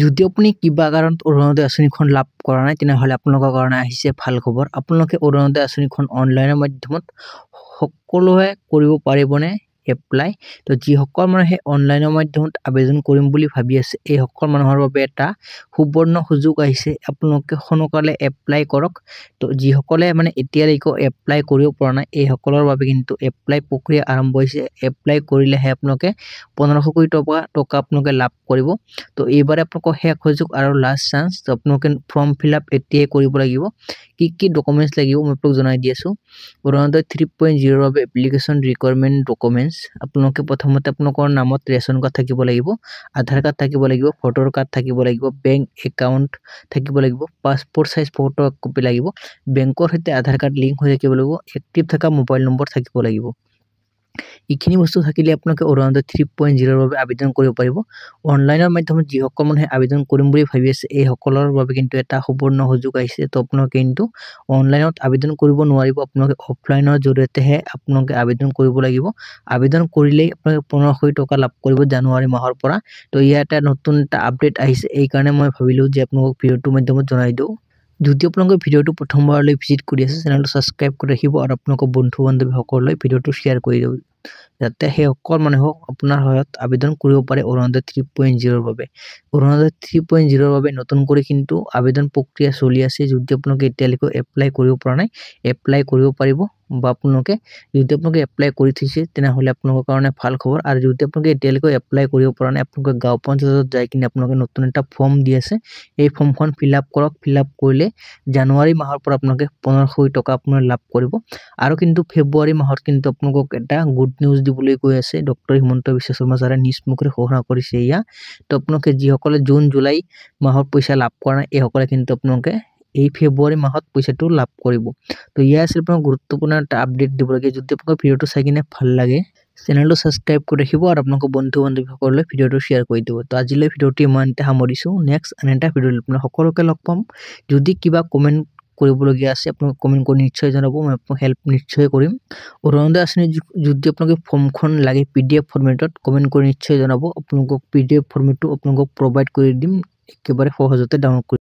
যদি আপুনি কিবা কাৰণত অৰুণোদয় আঁচনিখন লাভ কৰা নাই তেনেহ'লে আপোনালোকৰ কাৰণে আহিছে ভাল খবৰ। আপোনালোকে অৰুণোদয় আঁচনিখন অনলাইনৰ মাধ্যমত সকলোৱে কৰিব পাৰিবনে এপ্লাই? তো যিসকল মানুহে অনলাইনৰ মাধ্যমত আবেদন কৰিম বুলি ভাবি আছে এই সকল মানুহৰ বাবে এটা সুবৰ্ণ সুযোগ আহিছে। আপোনালোকে সোনকালে এপ্লাই কৰক। তো যিসকলে মানে এতিয়ালৈকে এপ্লাই কৰিব পৰা নাই এই সকলৰ বাবে কিন্তু এপ্লাই প্ৰক্ৰিয়া আৰম্ভ হৈছে। এপ্লাই কৰিলেহে আপোনালোকে 1500 কোটি টকা আপোনালোকে লাভ কৰিব। তো এইবাৰে আপোনালোকৰ শেষ সুযোগ আৰু লাষ্ট চান্স। তো আপোনালোকে ফৰ্ম ফিল আপ এতিয়াই কৰিব লাগিব। কি ডকুমেণ্টছ লাগিব মই আপোনাক জনাই দি আছোঁ। অৰুণোদয় 3.0 ৰ বাবে এপ্লিকেশ্যন ৰিকুৱাৰমেণ্ট ডকুমেণ্টছ আপোনালোকে প্ৰথমতে আপোনালোকৰ নামত ৰেচন কাৰ্ড থাকিব লাগিব, আধাৰ কাৰ্ড থাকিব লাগিব, ভোটাৰ কাৰ্ড থাকিব লাগিব, বেংক একাউণ্ট থাকিব লাগিব, পাছপোৰ্ট সাইজ ফটো কপি লাগিব, বেংকৰ সৈতে আধাৰ কাৰ্ড লিংক হৈ থাকিব লাগিব, এক্টিভ থকা মোবাইল নম্বৰ থাকিব লাগিব। এইখিনি বস্তু থাকিলে আপোনালোকে অৰুণোদয় 3.0 ৰ বাবে আবেদন কৰিব পাৰিব। অনলাইনৰ মাধ্যমত যিসকল মানুহে আবেদন কৰিম বুলি ভাবি আছে এই সকলৰ বাবে কিন্তু এটা সুবৰ্ণ সুযোগ আহিছে। তো আপোনালোকে কিন্তু অনলাইনত আবেদন কৰিব নোৱাৰিব, আপোনালোকে অফলাইনৰ জৰিয়তেহে আপোনালোকে আবেদন কৰিব লাগিব। আবেদন কৰিলেই আপোনালোকে 1500 কোটি টকা লাভ কৰিব জানুৱাৰী মাহৰ পৰা। তো ইয়াত এটা নতুন এটা আপডেট আহিছে, এই কাৰণে মই ভাবিলোঁ যে আপোনালোকক ভিডিঅ'টোৰ মাধ্যমত জনাই দিওঁ। যদি আপোনালোকে ভিডিঅ'টো প্ৰথমবাৰলৈ ভিজিট কৰি আছে চেনেলটো ছাবস্ক্ৰাইব কৰি ৰাখিব আৰু আপোনালোকৰ বন্ধু বান্ধৱীসকললৈ ভিডিঅ'টো শ্বেয়াৰ কৰি দিব যাতে সেই সকল মানুহক আপোনাৰ সহায়ত আবেদন কৰিব পাৰে অৰুণোদয় 3.0 ৰ বাবে। অৰুণোদয় 3.0 ৰ বাবে নতুন কৰি কিন্তু আবেদন প্ৰক্ৰিয়া চলি আছে। যদি আপোনালোকে এতিয়ালৈকে এপ্লাই কৰিব পৰা নাই এপ্লাই কৰিব পাৰিব, বা আপোনালোকে যদি আপোনালোকে এপ্লাই কৰি থৈছে তেনেহ'লে আপোনালোকৰ কাৰণে ভাল খবৰ। আৰু যদি আপোনালোকে এতিয়ালৈকে এপ্লাই কৰিব পৰা নাই আপোনালোকে গাঁও পঞ্চায়তত যাই কিনে আপোনালোকে নতুন এটা ফৰ্ম দি আছে এই ফৰ্মখন ফিল আপ কৰক। ফিল আপ কৰিলে জানুৱাৰী মাহৰ পৰা আপোনালোকে 1500 কোটি টকা আপোনালোকে লাভ কৰিব। আৰু কিন্তু ফেব্ৰুৱাৰী মাহত কিন্তু আপোনালোকক এটা গুড নিউজ দিবলৈ গৈ আছে। ডক্টৰ হিমন্ত বিশ্ব শৰ্মা ছাৰে নিজ মুখেৰে ঘোষণা কৰিছে এয়া। তো আপোনালোকে যিসকলে জুন জুলাই মাহৰ পইচা লাভ কৰা নাই এইসকলে কিন্তু আপোনালোকে এই ফেব্ৰুৱাৰী মাহত পইচাটো লাভ কৰিব। তো ইয়া আছিল আপোনাৰ গুৰুত্বপূৰ্ণ এটা আপডেট দিবলগীয়া। যদি আপোনালোকৰ ভিডিঅ'টো চাই কিনে ভাল লাগে চেনেলটো ছাবস্ক্ৰাইব কৰি ৰাখিব আৰু আপোনালোকৰ বন্ধু বান্ধৱীসকললৈ ভিডিঅ'টো শ্বেয়াৰ কৰি দিব। তো আজিলৈ ভিডিঅ'টো ইমানতে সামৰিছোঁ। নেক্সট আন এটা ভিডিঅ'ত আপোনালোক সকলোকে লগ পাম। যদি কিবা কমেণ্ট কৰিবলগীয়া আছে আপোনালোকে কমেণ্ট কৰি নিশ্চয় জনাব, মই আপোনাক হেল্প নিশ্চয় কৰিম। অৰুণোদয় আঁচনি যদি আপোনালোকে ফৰ্মখন লাগে PDF ফৰ্মেটত কমেণ্ট কৰি নিশ্চয় জনাব। আপোনালোকক PDF ফৰ্মেটটো আপোনালোকক প্ৰভাইড কৰি দিম, একেবাৰে সহজতে ডাউনলোড কৰি